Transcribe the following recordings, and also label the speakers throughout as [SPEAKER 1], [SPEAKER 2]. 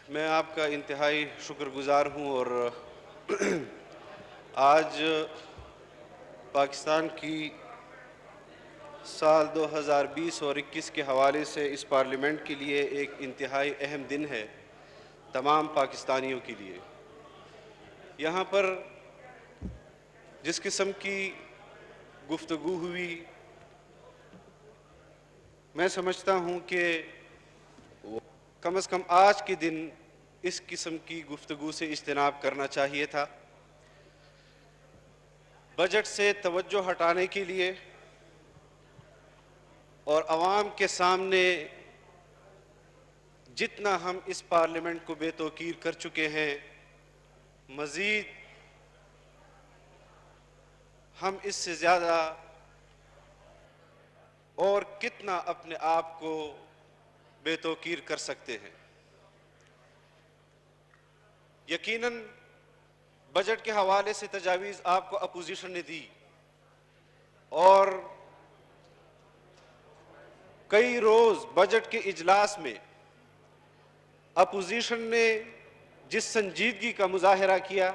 [SPEAKER 1] मैं आपका इंतहाई शुक्रगुज़ार हूँ और आज पाकिस्तान की साल 2020 और 21 के हवाले से इस पार्लियामेंट के लिए एक इंतहाई अहम दिन है तमाम पाकिस्तानियों के लिए। यहाँ पर जिस किस्म की गुफ्तगू हुई, मैं समझता हूँ कि कम से कम आज के दिन इस किस्म की गुफ्तगू से इज्तनाब करना चाहिए था। बजट से तवज्जो हटाने के लिए और अवाम के सामने जितना हम इस पार्लियामेंट को बेतौकीर कर चुके हैं, मज़ीद हम इससे ज़्यादा और कितना अपने आप को बेतौकीर कर सकते हैं। यकीनन बजट के हवाले से तजावीज़ आपको अपोजिशन ने दी और कई रोज़ बजट के इजलास में अपोजिशन ने जिस संजीदगी का मुजाहरा किया,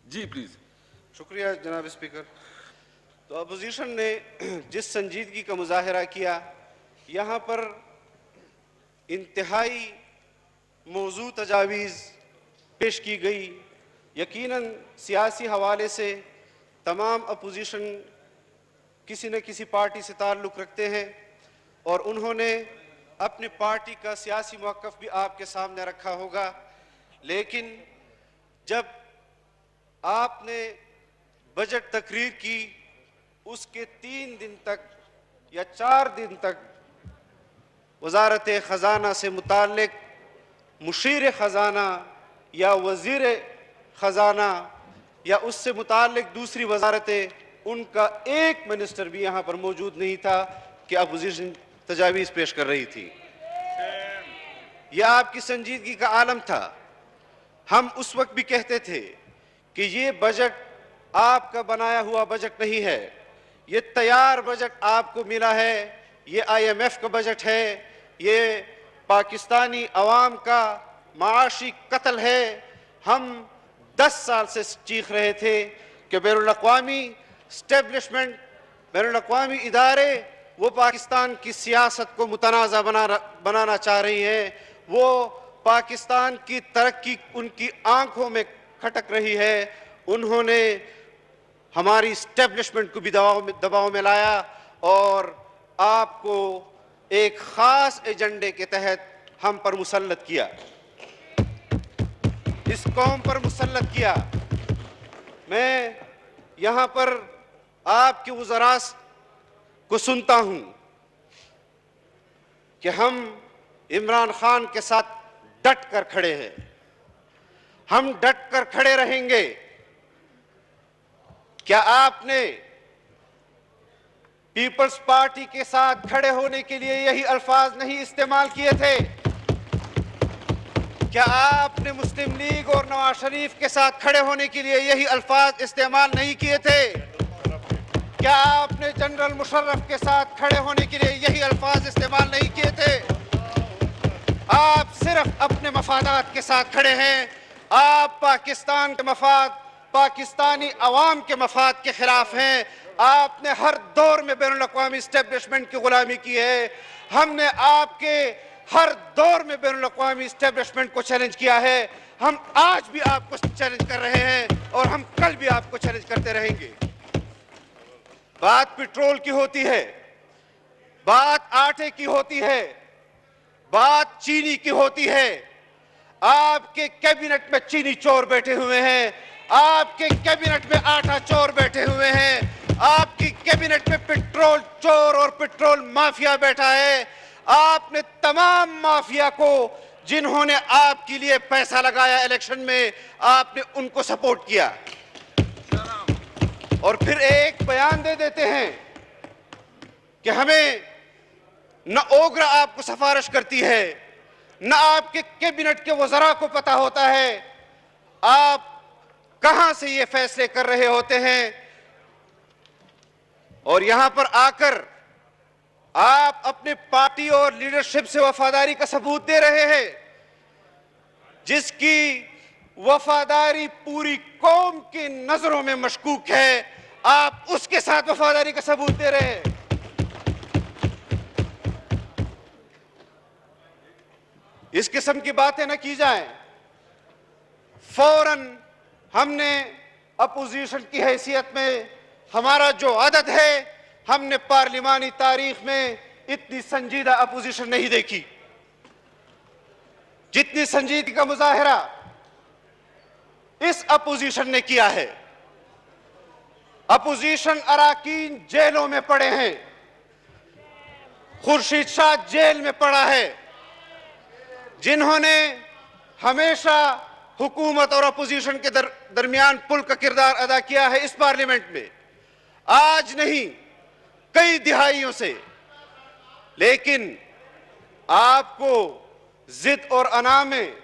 [SPEAKER 2] जी प्लीज।
[SPEAKER 1] शुक्रिया जनाब स्पीकर। तो अपोजिशन ने जिस संजीदगी का मुजाहरा किया, यहाँ पर इंतहाई मौजू तजावीज़ पेश की गई। यकीनन सियासी हवाले से तमाम अपोजिशन किसी न किसी पार्टी से ताल्लुक़ रखते हैं और उन्होंने अपनी पार्टी का सियासी मौक़िफ़ भी आपके सामने रखा होगा। लेकिन जब आपने बजट तकरीर की, उसके 3 दिन तक या 4 दिन तक वज़ारत ख़ज़ाना से मुताल्लिक़ मुशीर ख़ज़ाना या वज़ीर ख़ज़ाना या उससे मुताल्लिक़ दूसरी वज़ारतें, उनका एक मिनिस्टर भी यहाँ पर मौजूद नहीं था कि अपोजिशन तजावीज़ पेश कर रही थी। यह आपकी संजीदगी का आलम था। हम उस वक्त भी कहते थे कि ये बजट आपका बनाया हुआ बजट नहीं है, ये तैयार बजट आपको मिला है, ये IMF का बजट है, ये पाकिस्तानी अवाम का माशी कत्ल है। हम 10 साल से चीख रहे थे कि बैनुल-अक़वामी स्टैब्लिशमेंट, बैनुल-अक़वामी इदारे वो पाकिस्तान की सियासत को मुतनाज़ा बनाना चाह रही हैं, वो पाकिस्तान की तरक्की उनकी आंखों में खटक रही है। उन्होंने हमारी इस्टेब्लिशमेंट को भी दबाव में लाया और आपको एक ख़ास एजेंडे के तहत हम पर मुसल्लत किया, इस कौम पर मुसल्लत किया। मैं यहाँ पर आपके वज़रा को सुनता हूँ कि हम इमरान खान के साथ डट कर खड़े हैं, हम डट कर खड़े रहेंगे। क्या आपने पीपल्स पार्टी के साथ खड़े होने के लिए यही अल्फाज नहीं इस्तेमाल किए थे? क्या आपने मुस्लिम लीग और नवाज शरीफ के साथ खड़े होने के लिए यही अल्फाज इस्तेमाल नहीं किए थे? क्या आपने जनरल मुशर्रफ के साथ खड़े होने के लिए यही अल्फाज इस्तेमाल नहीं किए थे? आप सिर्फ अपने मफादात के साथ खड़े हैं। आप पाकिस्तान के मफाद, पाकिस्तानी अवाम के मफाद के खिलाफ हैं। आपने हर दौर में बैनुल-अक़वामी इस्टेब्लिशमेंट की गुलामी की है। हमने आपके हर दौर में बैनुल-अक़वामी इस्टेब्लिशमेंट को चैलेंज किया है। हम आज भी आपको चैलेंज कर रहे हैं और हम कल भी आपको चैलेंज करते रहेंगे। बात पेट्रोल की होती है, बात आटे की होती है, बात चीनी की होती है, आपके कैबिनेट में चीनी चोर बैठे हुए हैं, आपके कैबिनेट में आटा चोर बैठे हुए हैं, आपकी कैबिनेट में पेट्रोल चोर और पेट्रोल माफिया बैठा है। आपने तमाम माफिया को, जिन्होंने आपके लिए पैसा लगाया इलेक्शन में, आपने उनको सपोर्ट किया और फिर एक बयान दे देते हैं कि हमें न ओग्रा आपको सिफारिश करती है, न आपके कैबिनेट के वज़रा को पता होता है आप कहां से ये फैसले कर रहे होते हैं। और यहां पर आकर आप अपने पार्टी और लीडरशिप से वफादारी का सबूत दे रहे हैं, जिसकी वफादारी पूरी कौम की नजरों में मशकूक है, आप उसके साथ वफादारी का सबूत दे रहे हैं। इस किस्म की बातें न की जाएं। फौरन हमने अपोजिशन की हैसियत में, हमारा जो आदत है, हमने पार्लिमानी तारीख में इतनी संजीदा अपोजिशन नहीं देखी, जितनी संजीदगी का मुजाहिरा इस अपोजिशन ने किया है। अपोजिशन अराकीन जेलों में पड़े हैं, खुर्शीद शाह जेल में पड़ा है, जिन्होंने हमेशा हुकूमत और अपोजिशन के दरमियान पुल का किरदार अदा किया है इस पार्लियामेंट में, आज नहीं कई दिहाइयों से। लेकिन आपको जिद और अना में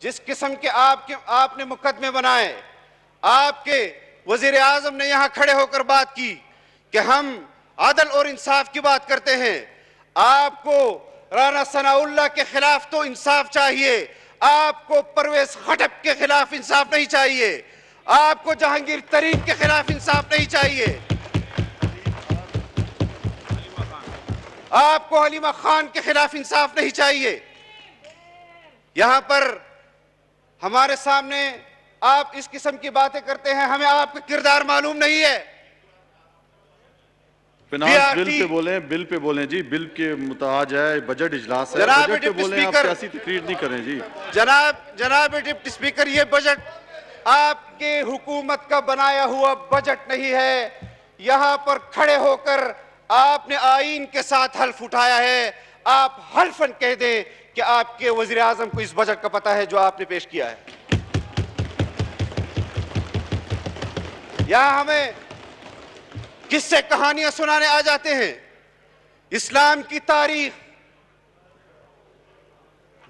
[SPEAKER 1] जिस किस्म के आपने मुकदमे बनाए, आपके वजीर आजम ने यहां खड़े होकर बात की कि हम अदल और इंसाफ की बात करते हैं। आपको राना सनाउल्लाह के खिलाफ तो इंसाफ चाहिए, आपको परवेज खटक के खिलाफ इंसाफ नहीं चाहिए, आपको जहांगीर तरीन के खिलाफ इंसाफ नहीं चाहिए, आपको हलीमा खान के खिलाफ इंसाफ नहीं चाहिए। यहां पर हमारे सामने आप इस किस्म की बातें करते हैं, हमें आपका किरदार मालूम नहीं है।
[SPEAKER 2] फिनांस बिल पे बोलें, बिल पे बोलें जी, बिल के मुताज है, बजट इजलास है, बजट पे बोलें, आप ऐसी तकरीर नहीं करें जी।
[SPEAKER 1] जनाब डिप्टी स्पीकर, ये बजट आपके हुकूमत का बनाया हुआ बजट नहीं है। यहां पर खड़े होकर आपने आईन के साथ हल्फ उठाया है। आप हल्फन कह दें कि आपके वजीर आजम को इस बजट का पता है जो आपने पेश किया है। यहां हमें किस्से कहानियां सुनाने आ जाते हैं। इस्लाम की तारीख,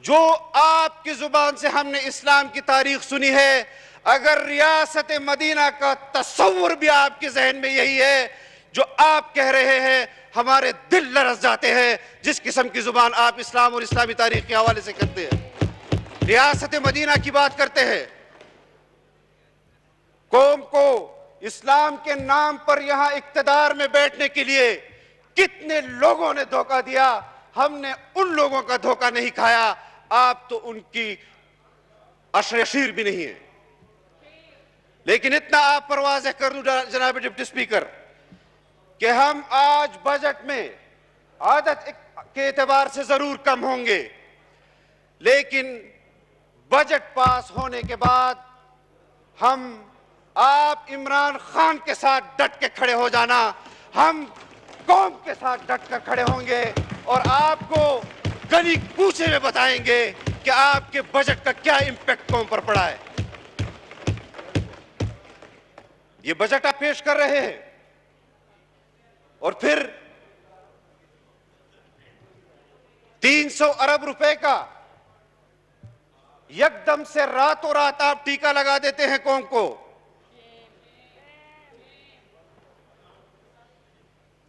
[SPEAKER 1] जो आपकी जुबान से हमने इस्लाम की तारीख सुनी है, अगर रियासत मदीना का तस्वुर भी आपके जहन में यही है जो आप कह रहे हैं, हमारे दिल लरस जाते हैं जिस किस्म की जुबान आप इस्लाम और इस्लामी तारीख के हवाले से करते हैं। रियासत मदीना की बात करते हैं। कौम को इस्लाम के नाम पर यहां इक्तदार में बैठने के लिए कितने लोगों ने धोखा दिया, हमने उन लोगों का धोखा नहीं खाया। आप तो उनकी अशरीर भी नहीं है। लेकिन इतना आप पर वाज़ेह कर दूं जनाब डिप्टी स्पीकर कि हम आज बजट में आदत के एतबार से जरूर कम होंगे, लेकिन बजट पास होने के बाद हम आप इमरान खान के साथ डट के खड़े हो जाना, हम कौम के साथ डट कर खड़े होंगे और आपको गली कूचे में बताएंगे कि आपके बजट का क्या इंपैक्ट कौम पर पड़ा है। ये बजट आप पेश कर रहे हैं और फिर 300 अरब रुपए का यकदम से रातों रात आप टीका लगा देते हैं कौम को।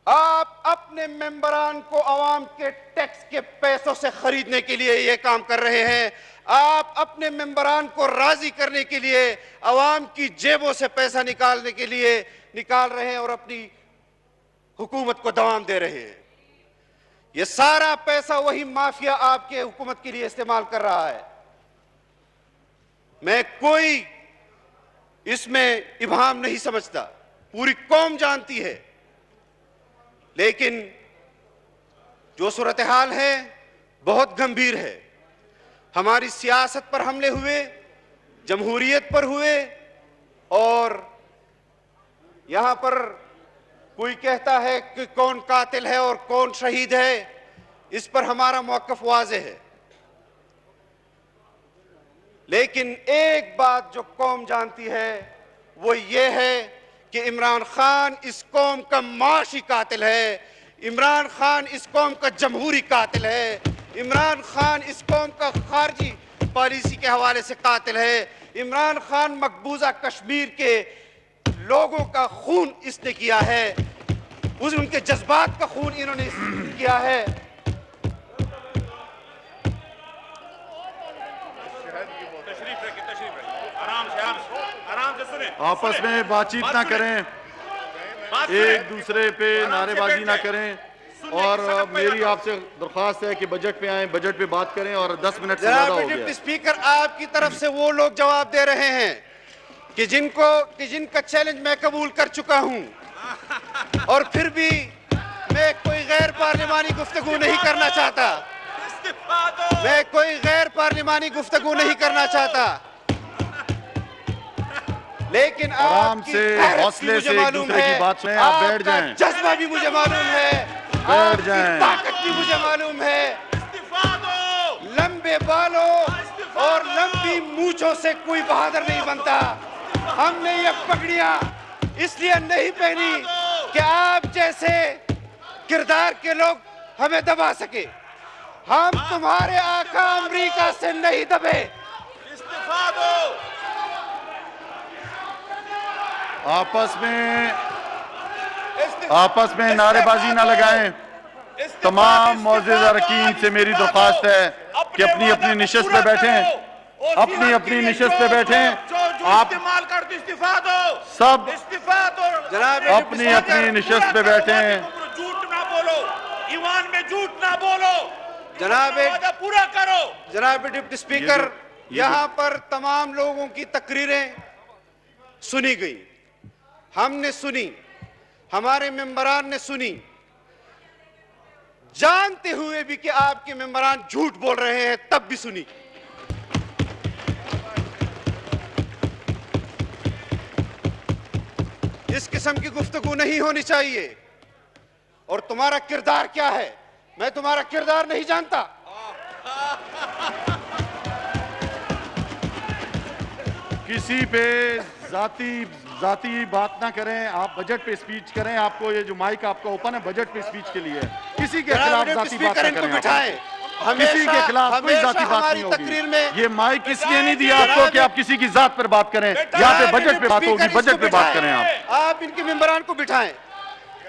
[SPEAKER 1] आप अपने मेंबरान को अवाम के टैक्स के पैसों से खरीदने के लिए यह काम कर रहे हैं। आप अपने मेंबरान को राजी करने के लिए अवाम की जेबों से पैसा निकालने के लिए निकाल रहे हैं और अपनी हुकूमत को दवाम दे रहे हैं। यह सारा पैसा वही माफिया आपके हुकूमत के लिए इस्तेमाल कर रहा है। मैं कोई इसमें इबाम नहीं समझता, पूरी कौम जानती है। लेकिन जो सूरत हाल है बहुत गंभीर है। हमारी सियासत पर हमले हुए, जमहूरियत पर हुए, और यहां पर कोई कहता है कि कौन कातिल है और कौन शहीद है, इस पर हमारा मौक़िफ़ वाज़ेह है। लेकिन एक बात जो कौम जानती है वो ये है कि इमरान खान इस कौम का माशी कातिल है, इमरान खान इस कौम का जमहूरी कातिल है, इमरान खान इस कौम का खारजी पॉलिसी के हवाले से कातिल है। इमरान खान मकबूजा कश्मीर के लोगों का खून इसने किया है, उनके जज्बात का खून इन्होंने किया है।
[SPEAKER 2] आपस में बातचीत ना करें, एक दूसरे पे नारेबाजी ना करें, और मेरी आपसे दरख्वास्त है कि बजट पे आए, बजट पे बात करें, और 10 मिनट से ज्यादा हो गया।
[SPEAKER 1] डिप्टी स्पीकर, आपकी तरफ से वो लोग जवाब दे रहे हैं कि जिनका चैलेंज मैं कबूल कर चुका हूं, और फिर भी मैं कोई गैर पार्लिमानी गुफ्तगू नहीं करना चाहता, मैं कोई गैर पार्लिमानी गुफ्तगू नहीं करना चाहता। लेकिन
[SPEAKER 2] आराम से, हौसले से एक दूसरे की बात सुनें। आप बैठ जाएं।
[SPEAKER 1] जज्बा भी मुझे मालूम है,
[SPEAKER 2] बैठ जाएं।
[SPEAKER 1] ताकत भी मुझे मालूम है। लंबे बालों और लंबी मूंछों से कोई बहादुर नहीं बनता। हमने ये पगड़ियां इसलिए नहीं पहनी कि आप जैसे किरदार के लोग हमें दबा सके। हम तुम्हारे आका अमेरिका से नहीं दबे। इस्तीफा दो।
[SPEAKER 2] आपस में नारेबाजी ना लगाएं। तमाम मौजूद अरकान से मेरी दरख्वास्त है कि अपनी अपनी निशस्त पे बैठें, अपनी अपनी निशस्त पे बैठें। आप
[SPEAKER 3] इस्तीफा दो,
[SPEAKER 2] सब
[SPEAKER 3] इस्तीफा दो,
[SPEAKER 2] अपनी अपनी निशस्त पे बैठें।
[SPEAKER 3] झूठ ना बोलो, ईवान में झूठ ना बोलो,
[SPEAKER 1] जनाब
[SPEAKER 3] पूरा करो।
[SPEAKER 1] जनाब डिप्टी स्पीकर, यहाँ पर तमाम लोगों की तकरीरें सुनी गई, हमने सुनी, हमारे मेंबरान ने सुनी, जानते हुए भी कि आपके मेंबरान झूठ बोल रहे हैं तब भी सुनी। इस किस्म की गुफ्तगू नहीं होनी चाहिए। और तुम्हारा किरदार क्या है, मैं तुम्हारा किरदार नहीं जानता।
[SPEAKER 2] किसी पे जाती बात ना करें। आप बजट पे स्पीच करें। आपको ये जो माइक आपका ओपन है बजट पे स्पीच के लिए, किसी के खिलाफ जाती बात ना करें। किसी के खिलाफ कोई जाती बात नहीं होगी। ये माइक इसलिए नहीं दिया आपको कि आप किसी की जात पर बात करें। यहाँ पे बजट पे बात होगी, बजट पे बात करें।
[SPEAKER 1] आप इनके मेंबरान को बिठाएं।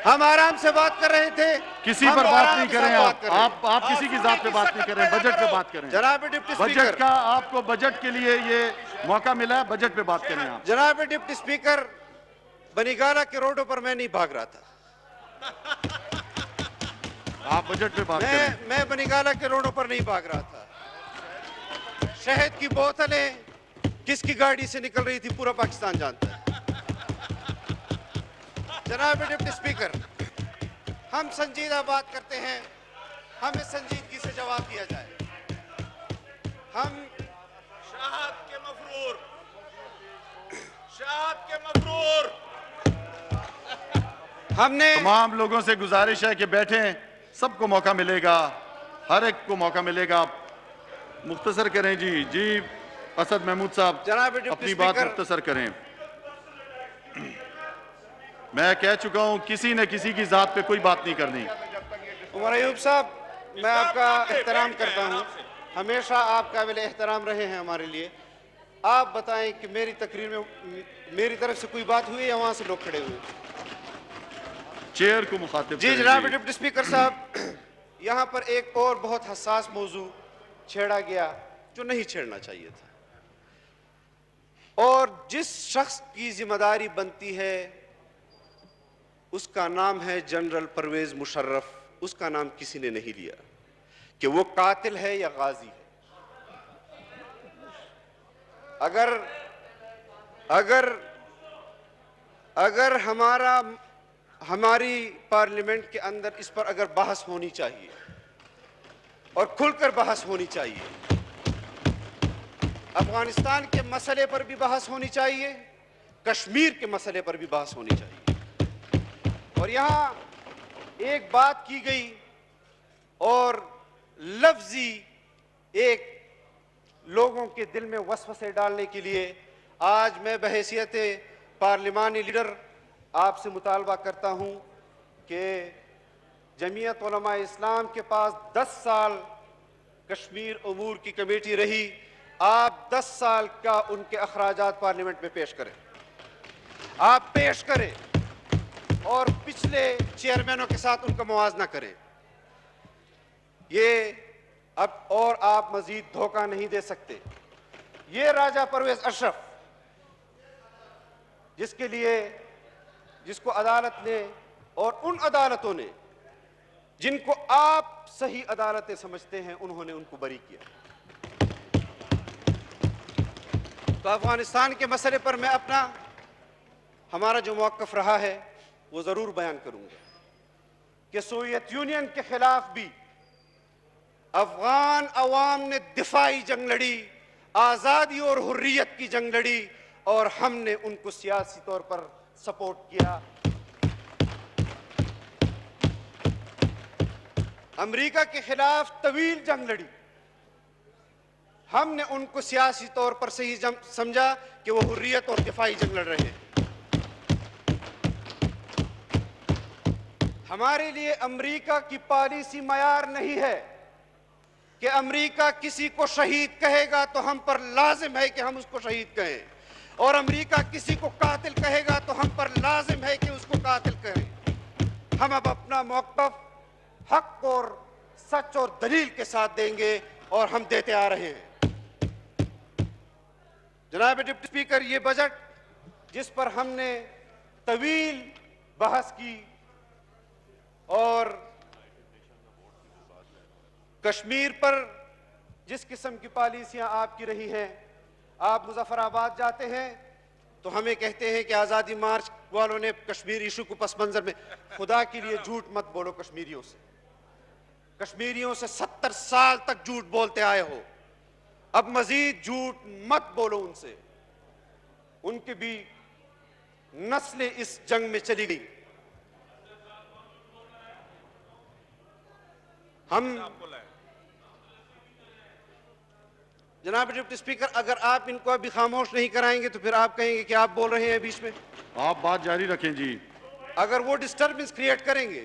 [SPEAKER 1] हम आराम से बात कर रहे थे,
[SPEAKER 2] किसी पर बात नहीं करें। आप किसी की जात पे बात नहीं करें, बजट पे बात करें।
[SPEAKER 1] जनाब डिप्टी स्पीकर,
[SPEAKER 2] बजट का आपको बजट के लिए ये मौका मिला है, बजट पे बात करें आप।
[SPEAKER 1] जनाब डिप्टी स्पीकर, बनीगाला के रोडों पर मैं नहीं भाग रहा था।
[SPEAKER 2] आप बजट पे बात करें।
[SPEAKER 1] मैं बनीगाला के रोडों पर नहीं भाग रहा था। शहद की बोतलें किसकी गाड़ी से निकल रही थी पूरा पाकिस्तान जानता है। जनाब डिप्टी स्पीकर, हम संजीदा बात करते हैं, हमें संजीदगी से जवाब दिया जाए। हम
[SPEAKER 3] शहाद के मफरूर
[SPEAKER 1] हमने
[SPEAKER 2] तमाम लोगों से गुजारिश है कि बैठें, सबको मौका मिलेगा, हर एक को मौका मिलेगा। मुख्तसर करें जी असद महमूद साहब,
[SPEAKER 1] जनाब डिप्टी
[SPEAKER 2] अपनी बात
[SPEAKER 1] स्पीकर,
[SPEAKER 2] मुख्तसर करें। मैं कह चुका हूं किसी न किसी की जात पे कोई बात नहीं करनी।
[SPEAKER 1] उमर अयूब साहब, मैं आपका एहतराम करता हूं, हमेशा आप काबिल एहतराम रहे हैं हमारे लिए। आप बताएं कि मेरी तकरीर में मेरी तरफ से कोई बात हुई या वहां से लोग खड़े हुए?
[SPEAKER 2] चेयर को मुखातिब
[SPEAKER 1] जी जनाब डिप्टी स्पीकर साहब, यहाँ पर एक और बहुत हसास मौजू छेड़ा गया जो नहीं छेड़ना चाहिए था, और जिस शख्स की जिम्मेदारी बनती है उसका नाम है जनरल परवेज मुशर्रफ। उसका नाम किसी ने नहीं लिया कि वो कातिल है या गाजी है। अगर हमारी पार्लियामेंट के अंदर इस पर अगर बहस होनी चाहिए और खुलकर बहस होनी चाहिए। अफगानिस्तान के मसले पर भी बहस होनी चाहिए, कश्मीर के मसले पर भी बहस होनी चाहिए। और यहां एक बात की गई और लफ्जी एक लोगों के दिल में वसवसे डालने के लिए आज मैं बहैसियत पार्लिमानी लीडर आपसे मुतालबा करता हूं कि जमीयत उलमा इस्लाम के पास 10 साल कश्मीर उमूर की कमेटी रही, आप 10 साल का उनके अखराजात पार्लियामेंट में पेश करें, आप पेश करें और पिछले चेयरमैनों के साथ उनका मुवाजना करें। ये अब और आप मजीद धोखा नहीं दे सकते। ये राजा परवेज अशरफ जिसको अदालत ने और उन अदालतों ने जिनको आप सही अदालतें समझते हैं, उन्होंने उनको बरी किया। तो अफगानिस्तान के मसले पर मैं हमारा जो मौक़िफ़ रहा है वो ज़रूर बयान करूंगा कि सोवियत यूनियन के खिलाफ भी अफगान अवाम ने दिफाई जंग लड़ी, आज़ादी और हुर्रियत की जंग लड़ी और हमने उनको सियासी तौर पर सपोर्ट किया। अमेरिका के खिलाफ तवील जंग लड़ी, हमने उनको सियासी तौर पर सही समझा कि वो हुर्रियत और दिफाई जंग लड़ रहे हैं। हमारे लिए अमेरिका की पॉलिसी मयार नहीं है कि अमेरिका किसी को शहीद कहेगा तो हम पर लाजिम है कि हम उसको शहीद कहें, और अमेरिका किसी को कातिल कहेगा तो हम पर लाजिम है कि उसको कातिल कहें। हम अब अपना मौक़िफ़ हक और सच और दलील के साथ देंगे और हम देते आ रहे हैं। जनाब डिप्टी स्पीकर, ये बजट जिस पर हमने तवील बहस की और कश्मीर पर जिस किस्म की पॉलिसियां आपकी रही हैं, आप मुजफ्फराबाद जाते हैं तो हमें कहते हैं कि आज़ादी मार्च वालों ने कश्मीर इशू को पस मंजर में, खुदा के लिए झूठ मत बोलो कश्मीरियों से 70 साल तक झूठ बोलते आए हो, अब मजीद झूठ मत बोलो उनसे। उनकी भी नस्लें इस जंग में चली गई। जनाब डिप्टी स्पीकर, अगर आप इनको अभी खामोश नहीं कराएंगे तो फिर आप कहेंगे कि आप बोल रहे हैं बीच में।
[SPEAKER 2] आप बात जारी रखें जी।
[SPEAKER 1] अगर वो डिस्टर्बेंस क्रिएट करेंगे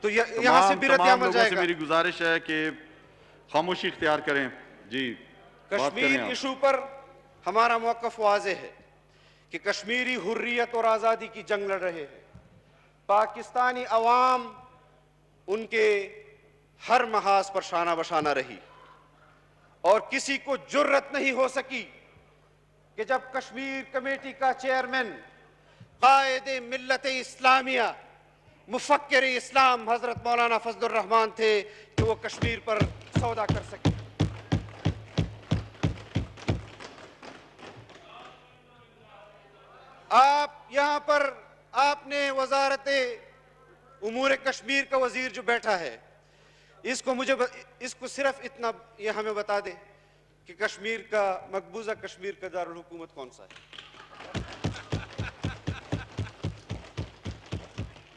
[SPEAKER 1] तो यहां से बिरत अमल जाएगा।
[SPEAKER 2] मेरी गुजारिश है कि खामोशी इख्तियार करें जी।
[SPEAKER 1] कश्मीर इशू पर हमारा मौक़िफ़ वाज़ेह है कि कश्मीरी हुर्रियत और आज़ादी की जंग लड़ रहे हैं। पाकिस्तानी अवाम उनके हर महाज पर शाना बशाना रही और किसी को जुर्रत नहीं हो सकी कि जब कश्मीर कमेटी का चेयरमैन कायदे मिल्लत इस्लामिया मुफक्किर इस्लाम हजरत मौलाना फजलुर रहमान थे कि वो कश्मीर पर सौदा कर सके। आप यहां पर आपने वजारत उमूर कश्मीर का वजीर जो बैठा है, इसको सिर्फ इतना ये हमें बता दे कि कश्मीर का मकबूजा कश्मीर का दारुल हुकूमत कौन सा है।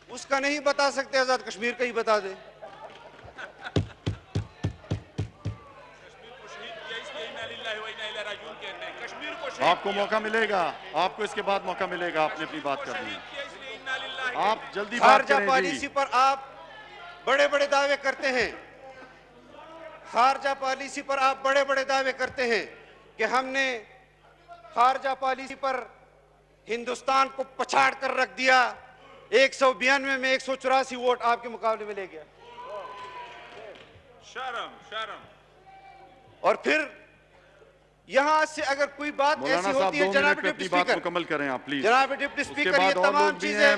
[SPEAKER 1] उसका नहीं बता सकते, आजाद कश्मीर का ही बता दे।
[SPEAKER 2] आपको मौका मिलेगा, आपको इसके बाद मौका मिलेगा आपने अपनी बात करनी है। आप जल्दी बात करें।
[SPEAKER 1] पॉलिसी पर आप बड़े बड़े दावे करते हैं, खारजा पॉलिसी पर आप बड़े बड़े दावे करते हैं कि हमने खारजा पॉलिसी पर हिंदुस्तान को पछाड़ कर रख दिया। 192 में 184 वोट आपके मुकाबले में ले गया। शर्म। और फिर यहां से अगर कोई बात ऐसी होती है, जनाब डिप्टी स्पीकर
[SPEAKER 2] मुकम्मल करें आप प्लीज।
[SPEAKER 1] जनाब डिप्टी स्पीकर, ये तमाम चीजें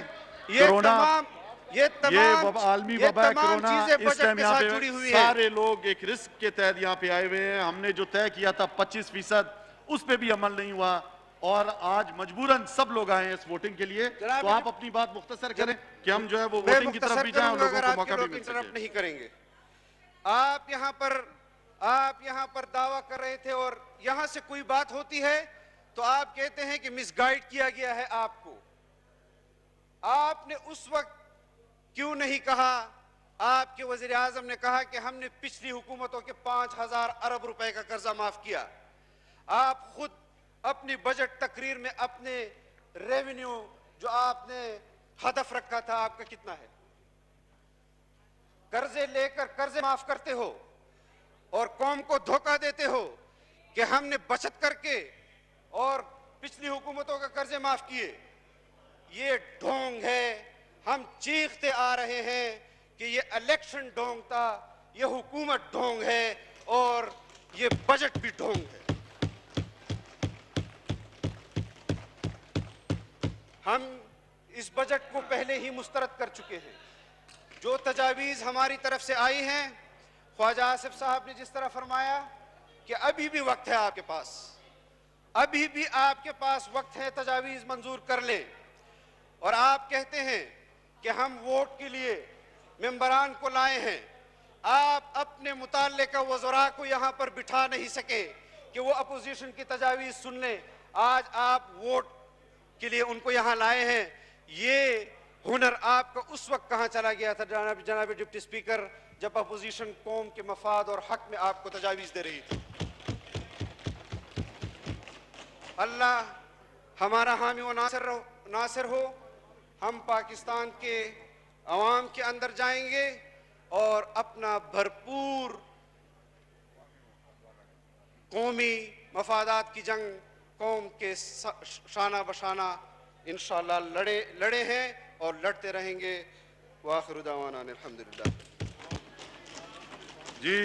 [SPEAKER 1] ये तमाम
[SPEAKER 2] आलमी वबा कोरोना, इस टाइम यहाँ
[SPEAKER 1] जुड़ी हुई
[SPEAKER 2] पे सारे लोग एक रिस्क के तहत यहाँ पे आए हुए हैं। हमने जो तय किया था 25%, उस पे भी अमल नहीं हुआ और आज मजबूरन सब लोग आए हैं इस वोटिंग के लिए। तो आप अपनी बात मुख्तसर करें कि हम जो है वो वोटिंग की तरफ भी जाएं और लोगों को मौका भी मिल सके।
[SPEAKER 1] नहीं करेंगे आप यहाँ पर दावा कर रहे थे और यहाँ से कोई बात होती है तो आप कहते हैं कि मिसगाइड किया गया है आपको। आपने उस वक्त क्यों नहीं कहा? आपके वजीर आजम ने कहा कि हमने पिछली हुकूमतों के 5,000 अरब रुपए का कर्जा माफ किया। आप खुद अपनी बजट तकरीर में अपने रेवेन्यू जो आपने हदफ रखा था आपका कितना है? कर्जे लेकर कर्जे माफ करते हो और कौम को धोखा देते हो कि हमने बचत करके और पिछली हुकूमतों का कर्जे माफ किए। ये ढोंग है। हम चीखते आ रहे हैं कि ये इलेक्शन ढोंग था, ये हुकूमत ढोंग है और ये बजट भी ढोंग है। हम इस बजट को पहले ही मुस्तरद कर चुके हैं। जो तजावीज़ हमारी तरफ से आई हैं, ख्वाजा आसिफ साहब ने जिस तरह फरमाया कि अभी भी वक्त है आपके पास, अभी भी आपके पास वक्त है तजावीज़ मंजूर कर ले। और आप कहते हैं कि हम वोट के लिए मेंबरान को लाए हैं। आप अपने मुताल्लिका वज़रा को यहाँ पर बिठा नहीं सके कि वो अपोजिशन की तजावीज़ सुन लें। आज आप वोट के लिए उनको यहाँ लाए हैं। ये हुनर आपका उस वक्त कहाँ चला गया था जनाब डिप्टी स्पीकर, जब अपोजिशन कौम के मफाद और हक में आपको तजावीज़ दे रही थी। अल्लाह हमारा हामी व नासिर हो। हम पाकिस्तान के अवाम के अंदर जाएंगे और अपना भरपूर कौमी मफादात की जंग कौम के शाना बशाना इंशाअल्लाह लड़े हैं और लड़ते रहेंगे। वाखिर दावाना अल्हम्दुलिल्लाह।
[SPEAKER 2] जी